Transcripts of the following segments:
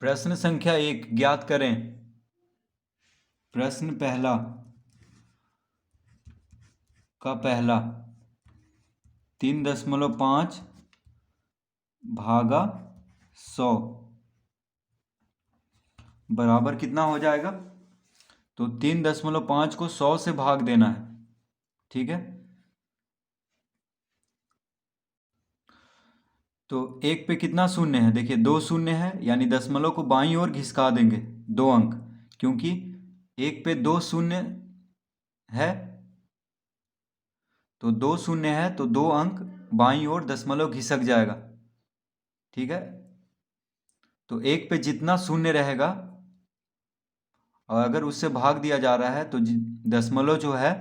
प्रश्न संख्या 1 ज्ञात करें। प्रश्न पहला का पहला 3.5 भागा 100 बराबर कितना हो जाएगा। तो 3.5 को 100 से भाग देना है, ठीक है। तो एक पे कितना शून्य है, देखिए 2 शून्य है, यानी दशमलव को बाईं ओर घिसका देंगे 2 अंक, क्योंकि एक पे 2 शून्य है। तो 2 शून्य है तो 2 अंक बाईं ओर दशमलव घिसक जाएगा, ठीक है। तो एक पे जितना शून्य रहेगा और अगर उससे भाग दिया जा रहा है तो दशमलव जो है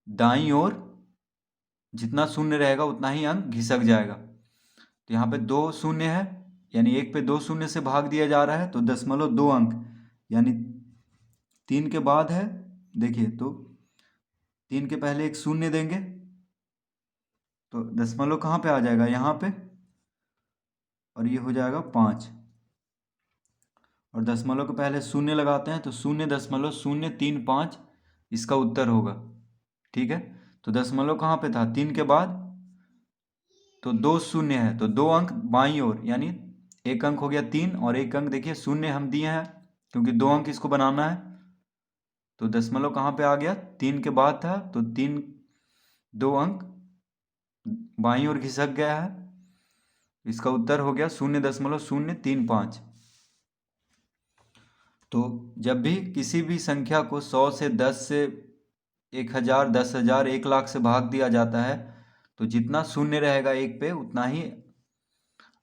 दाईं ओर जितना शून्य रहेगा उतना ही अंक घिसक जाएगा। तो यहाँ पे 2 शून्य है, यानी एक पे 2 शून्य से भाग दिया जा रहा है, तो 0.2 अंक यानी 3 के बाद है। देखिए तो 3 के पहले एक शून्य देंगे तो दशमलव कहाँ पे आ जाएगा, यहाँ पे, और ये हो जाएगा 5। और दशमलव के पहले शून्य लगाते हैं तो 0.035 इसका उत्तर होगा, ठीक है। तो दशमलव कहाँ पे था, 3 के बाद, तो 2 शून्य है तो 2 अंक बाईं ओर, यानी एक अंक हो गया 3 और एक अंक देखिए शून्य हम दिए हैं क्योंकि 2 अंक इसको बनाना है। तो दशमलव कहाँ पे आ गया, 3 के बाद था, तो 2 अंक बाईं ओर खिसक गया है। इसका उत्तर हो गया 0.035। तो जब भी किसी भी संख्या को 100 से 10 से 1000 10,000 1,00,000 से भाग दिया जाता है तो जितना शून्य रहेगा एक पे उतना ही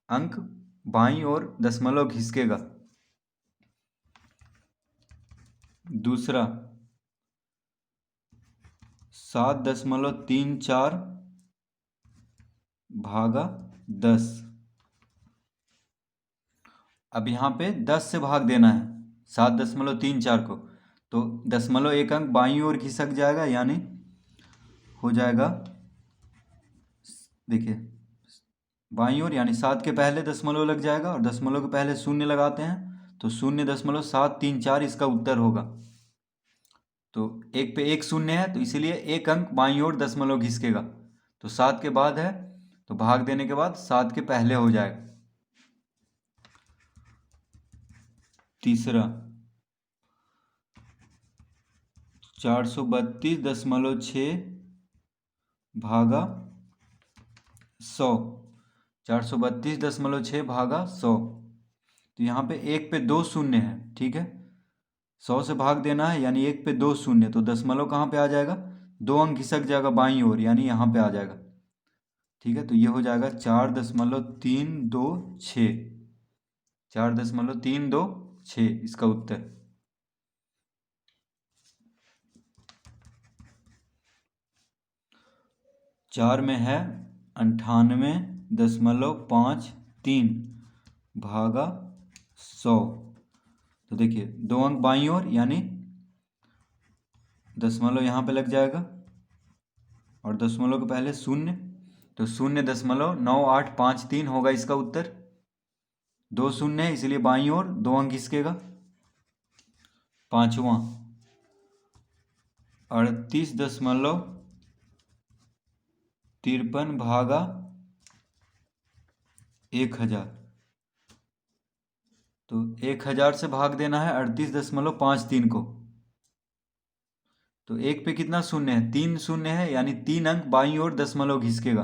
अंक बाईं ओर दशमलव घिसकेगा। दूसरा 7.34 भागा 10। अब यहाँ पे 10 से भाग देना है 7.34 को, तो दशमलव एक अंक बाईं ओर खिसक जाएगा, यानी हो जाएगा, देखिए बाईं ओर, यानी 7 के पहले दशमलव लग जाएगा और दशमलव के पहले शून्य लगाते हैं तो 0.734 इसका उत्तर होगा। तो एक पे एक शून्य है तो इसीलिए एक अंक बाईं ओर दशमलव घिसकेगा। तो 7 के बाद है तो भाग देने के बाद 7 के पहले हो जाएगा। तीसरा 432.6 भागा 100, 432.6 भागा 100। तो यहाँ पे एक पे 2 शून्य है, ठीक है। 100 से भाग देना है यानी एक पे 2 शून्य, तो दशमलव कहाँ पे आ जाएगा, 2 अंक खिसक जाएगा बाईं ओर, यानी यहाँ पे आ जाएगा, ठीक है। तो ये हो जाएगा 4.326, 4.326 इसका उत्तर। चार में है 98.53 भागा 100। तो देखिए 2 अंक बाईं ओर, यानी दशमलव यहाँ पे लग जाएगा और दशमलव के पहले शून्य, तो 0.9853 होगा इसका उत्तर। 2 शून्य है इसलिए बाईं ओर 2 अंक खिसकेगा। पांचवा 38.53 भागा 1000। तो 1000 से भाग देना है 38.53 को। तो एक पे कितना शून्य है, 3 शून्य है, यानी 3 अंक बाईं ओर दशमलव घिसकेगा।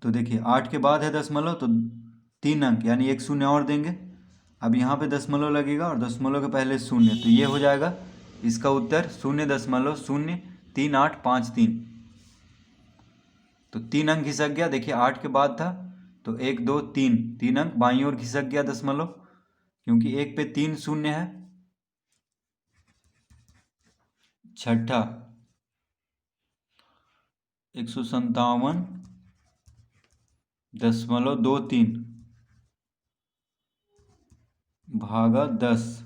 तो देखिए 8 के बाद है दशमलव, तो 3 अंक यानी एक शून्य और देंगे। अब यहाँ पे दशमलव लगेगा और दशमलव के पहले शून्य, तो ये हो जाएगा इसका उत्तर 0.03853। तो 3 अंक घिसक गया, देखिए 8 के बाद था तो 1 2 3, 3 अंक बाईं ओर घिसक गया दशमलव, क्योंकि एक पे 3 शून्य है। छठा 157.23 भागा 10।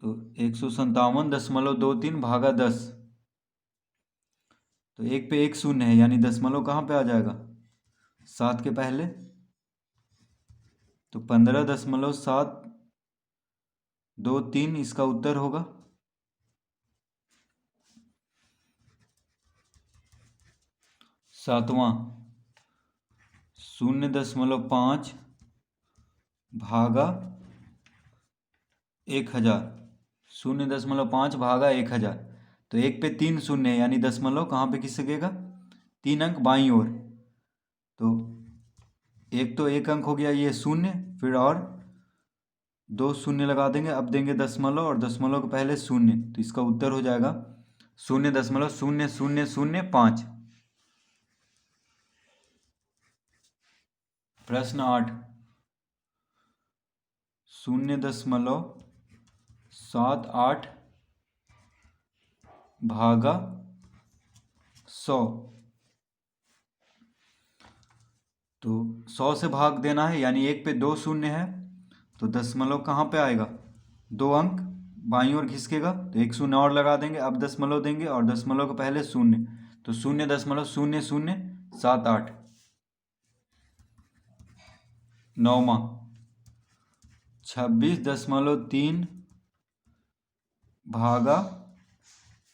तो 157.23 भागा 10, तो एक पे एक शून्य है, यानी दशमलव कहाँ पे आ जाएगा, 7 के पहले, तो 15.723 इसका उत्तर होगा। सातवां 0.5 भागा 1000, 0.5 भागा 1000, तो 1 पे 3 शून्य है, यानी दशमलव कहाँ पे खिसकेगा? 3 अंक बाईं ओर। तो एक अंक हो गया ये शून्य, फिर और 2 शून्य लगा देंगे, अब देंगे दशमलव और दशमलव के पहले शून्य, तो इसका उत्तर हो जाएगा 0.0005। प्रश्न 8 0.78 भागा 100, तो 100 से भाग देना है, यानी 1 पे 2 शून्य है, तो दशमलव कहाँ पे आएगा? 2 अंक बाईं ओर खिसकेगा, तो 1 शून्य और लगा देंगे, अब दशमलव देंगे और दशमलव के पहले शून्य, तो 0.0078। नौवां 26.3 भागा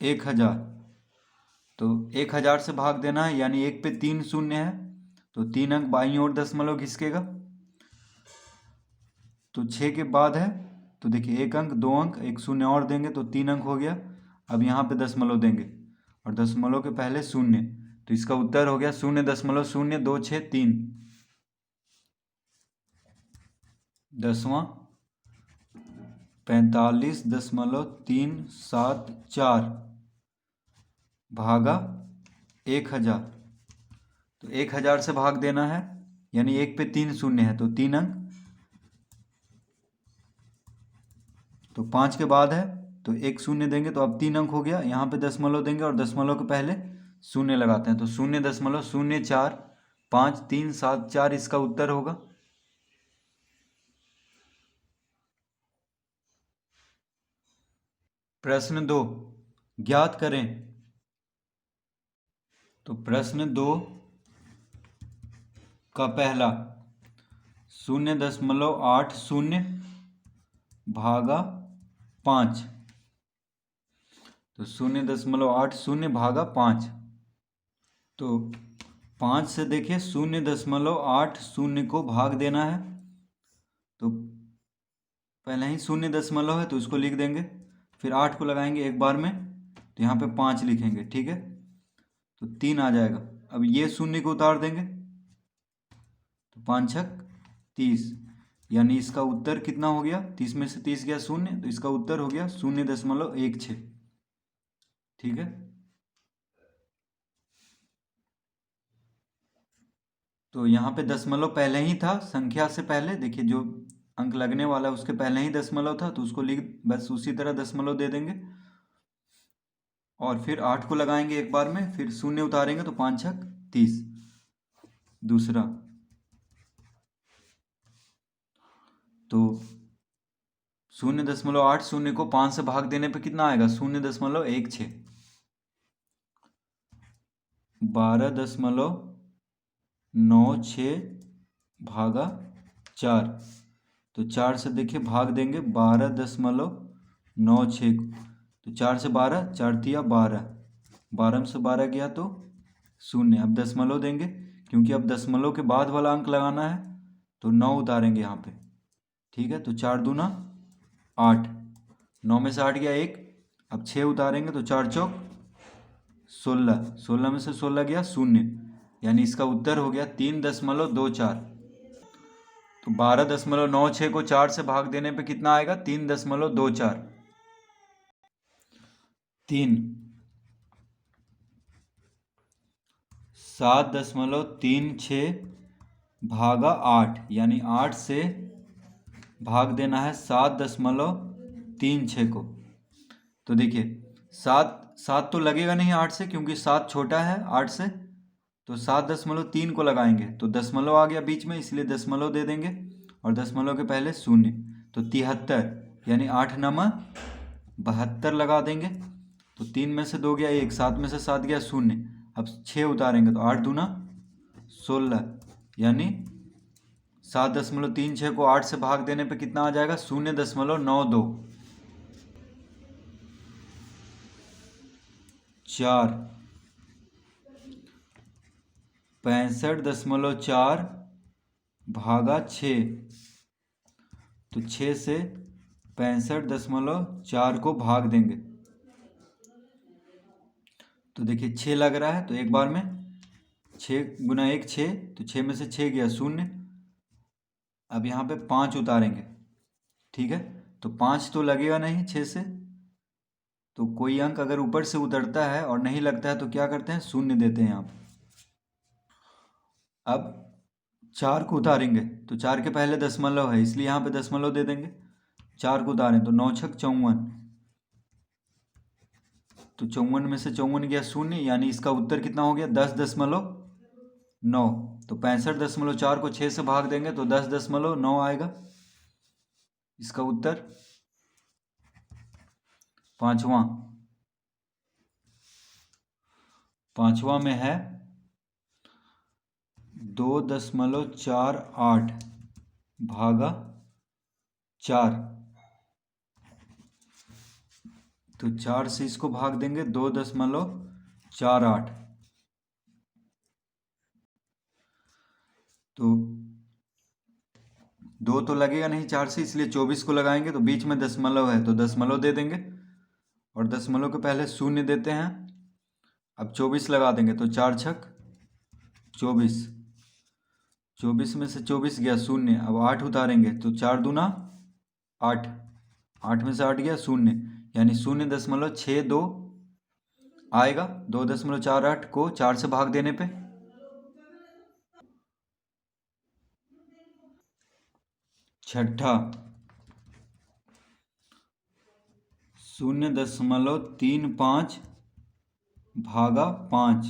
1000, तो 1000 से भाग देना है, यानी 1 पे 3 शून्य है, तो 3 अंक बाईं ओर दशमलव खिसकेगा, तो 6 के बाद है, तो देखिए 1 अंक 2 अंक 1 शून्य और देंगे तो 3 अंक हो गया। अब यहाँ पे दशमलव देंगे और दशमलव के पहले शून्य, तो इसका उत्तर हो गया 0.0263। 10वां 45.374 भागा 1000, तो 1000 से भाग देना है, यानी 1 पे 3 शून्य है, तो 3 अंक, तो 5 के बाद है, तो 1 शून्य देंगे, तो अब 3 अंक हो गया, यहाँ पे दशमलव देंगे और दशमलव के पहले शून्य लगाते हैं, तो 0.045374 इसका उत्तर होगा। प्रश्न 2 ज्ञात करें, तो प्रश्न 2 का पहला 0.80 भागा 5, तो 0.80 भागा 5, तो 5 से देखिए 0.80 को भाग देना है, तो पहले ही 0 दशमलव है तो उसको लिख देंगे, फिर 8 को लगाएंगे एक बार में, तो यहाँ पे 5 लिखेंगे, ठीक है, तो 3 आ जाएगा। अब ये शून्य को उतार देंगे, तो 5 छक 30, यानी इसका उत्तर कितना हो गया? 30 में से 30 गया शून्य, तो इसका उत्तर हो गया 0.16, ठीक है। तो यहाँ पे दशमलव पहले ही था, संख्या से पहले देखिए जो अंक लगने वाला है उसके पहले ही दशमलव था, तो उसको लिख, बस उसी तरह दशमलव दे देंगे और फिर 8 को लगाएंगे एक बार में, फिर शून्य उतारेंगे, तो 5 छक 30। दूसरा तो 0.80 को 5 से भाग देने पे कितना आएगा? 0.16। 12.96 भागा 4, तो 4 से देखिए भाग देंगे 12.96 को, तो 4 से 12, 4 तिया 12, 12 में से 12 गया तो शून्य। अब दशमलव देंगे, क्योंकि अब दशमलव के बाद वाला अंक लगाना है, तो 9 उतारेंगे यहाँ पे, ठीक है, तो 4 दूना 8, 9 में से 8 गया 1, अब 6 उतारेंगे, तो 4 चौक 16, 16 में से 16 गया शून्य, यानी इसका उत्तर हो गया 3.24। तो 12.96 को 4 से भाग देने पे कितना आएगा? 3.24। 3 7.36 भागा 8, यानी 8 से भाग देना है 7.36 को, तो देखिए 7 तो लगेगा नहीं 8 से, क्योंकि 7 छोटा है 8 से, तो 7.3 को लगाएंगे, तो दशमलव आ गया बीच में, इसलिए दशमलव दे देंगे और दशमलव के पहले शून्य, तो 73, यानी 8 नमा 72 लगा देंगे, तो 3 में से 2 गया 1, 7 में से 7 गया शून्य, अब 6 उतारेंगे, तो 8 दूना 16, यानी 7.36 को 8 से भाग देने पे कितना आ जाएगा? 0.92। 4 65.4 भागा 6, तो 6 से 65.4 को भाग देंगे तो देखिए 6 लग रहा है, तो एक बार में 6 गुना 1 6, तो 6 में से 6 गया 0। अब यहाँ पे 5 उतारेंगे, ठीक है, तो 5 तो लगेगा नहीं 6 से, तो कोई अंक अगर ऊपर से उतरता है और नहीं लगता है तो क्या करते हैं? 0 देते हैं यहाँ पे। अब 4 को उतारेंगे तो 4 के पहले दशमलव है, इसलिए यहाँ पे दशमलव दे देंगे। 4 को उतारें तो 9 छक 54, तो 54 में से 54 गया 0, यानी इसका उत्तर कितना हो गया? 10.9। तो 65.4 को 6 से भाग देंगे तो 10.9 आएगा इसका उत्तर। पांचवा में है 2.48 भागा 4, तो 4 से इसको भाग देंगे 2.48, तो 2 तो लगेगा नहीं 4 से, इसलिए 24 को लगाएंगे, तो बीच में दशमलव है तो दशमलव दे देंगे और दशमलव के पहले 0 देते हैं। अब 24 लगा देंगे तो 4 छक 24, 24 में से 24 गया 0। अब 8 उतारेंगे तो 4 दूना 8, 8 में से 8 गया 0, यानी 0.62 आएगा 2.48 को 4 से भाग देने पे। छठा 0.35 भागा 5,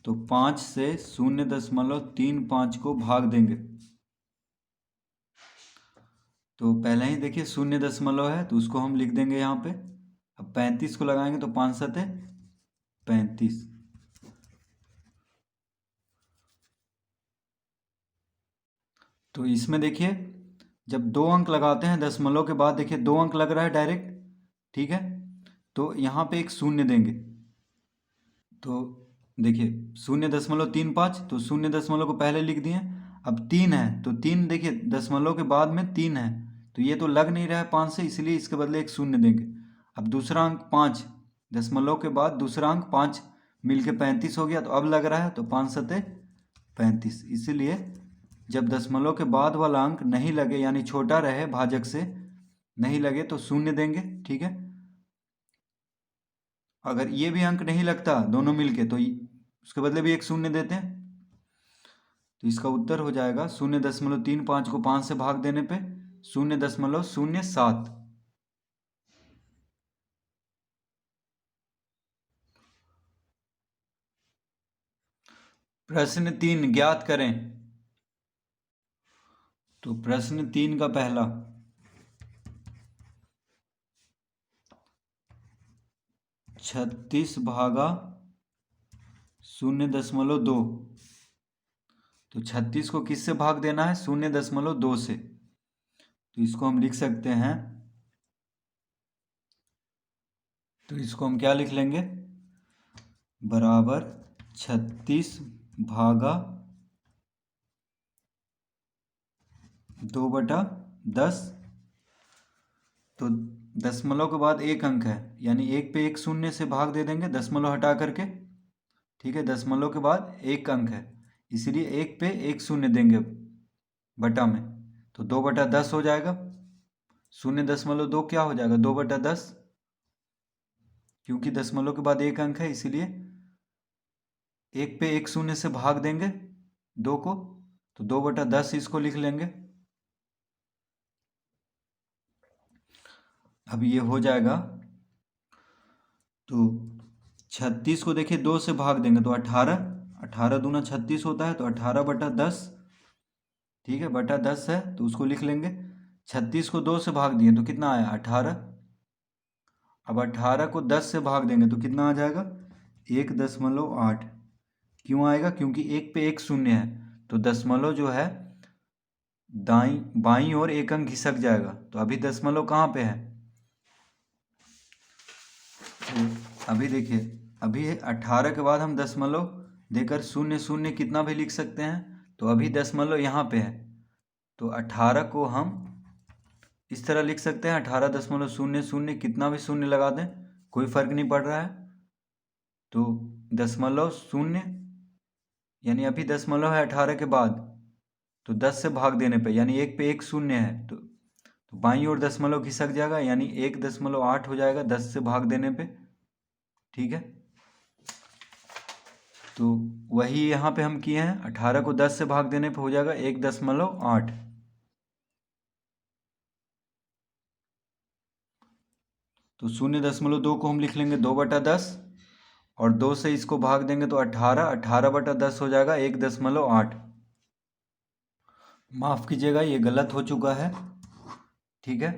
तो 5 से 0.35 को भाग देंगे, तो पहले ही देखिए 0 है तो उसको हम लिख देंगे यहाँ पे। अब 35 को लगाएंगे तो 5 7 35, तो इसमें देखिए जब 2 अंक लगाते हैं दशमलव के बाद, देखिए 2 अंक लग रहा है डायरेक्ट, ठीक है, तो यहाँ पे एक 0 देंगे, तो देखिए 0.35, तो 0 को पहले लिख दिए। अब 3 है तो 3 देखिए दशमलव के बाद में 3 है, तो ये तो लग नहीं रहा है 5 से, इसलिए इसके बदले एक 0 देंगे। अब दूसरा अंक 5, दशमलव के बाद दूसरा अंक 5 मिलके 35 हो गया, तो अब लग रहा है, तो 5 7 35, इसीलिए जब दशमलव के बाद वाला अंक नहीं लगे यानी छोटा रहे भाजक से नहीं लगे तो 0 देंगे, ठीक है। अगर ये भी अंक नहीं लगता दोनों मिलके तो उसके बदले भी एक 0 देते हैं, तो इसका उत्तर हो जाएगा 0.35 को 5 से भाग देने पे 0.07। प्रश्न 3 ज्ञात करें। तो प्रश्न 3 का पहला 36 भागा 0.2, तो 36 को किससे भाग देना है? 0.2 से, तो इसको हम लिख सकते हैं, तो इसको हम क्या लिख लेंगे? बराबर 36 भागा 2/10, तो दशमलव के बाद एक अंक है यानी एक पे एक 0 से भाग दे देंगे दशमलव हटा करके, ठीक है, दशमलव के बाद एक अंक है इसलिए एक पे एक 0 देंगे बटा में, तो 2/10 हो जाएगा। 0.2 क्या हो जाएगा? 2/10, क्योंकि दशमलव के बाद एक अंक है इसीलिए एक पे एक 0 से भाग देंगे 2 को, तो 2/10 इसको लिख लेंगे। अब ये हो जाएगा, तो 36 को देखिए 2 से भाग देंगे तो 18, 18 दूना 36 होता है, तो 18/10, ठीक है, बटा 10 है तो उसको लिख लेंगे। 36 को 2 से भाग दिए तो कितना आया? 18। अब 18 को 10 से भाग देंगे तो कितना आ जाएगा? 1.8, क्यों आएगा? क्योंकि एक पे एक शून्य है, तो दशमलव जो है बाईं ओर एक अंक खिसक जाएगा। तो अभी दशमलव कहाँ पे है? अभी देखिए, अभी 18 के बाद हम दशमलव देकर शून्य शून्य कितना भी लिख सकते हैं। तो अभी दशमलव यहाँ पे है, तो 18 को हम इस तरह लिख सकते हैं, 18.00, कितना भी शून्य लगा दें कोई फर्क नहीं पड़ रहा है। तो दशमलव शून्य यानी अभी दशमलव है 18 के बाद, तो 10 से भाग देने पे यानी एक पे एक शून्य है, तो बाईं ओर दशमलव खिसक जाएगा यानी 1.8 हो जाएगा 10 से भाग देने पे। ठीक है, तो वही यहाँ पे हम किए हैं, 18 को 10 से भाग देने पे हो जाएगा 1.8। तो 0.2 को हम लिख लेंगे 2/10, और 2 से इसको भाग देंगे तो 18/10 हो जाएगा 1.8। माफ़ कीजिएगा, ये गलत हो चुका है। ठीक है,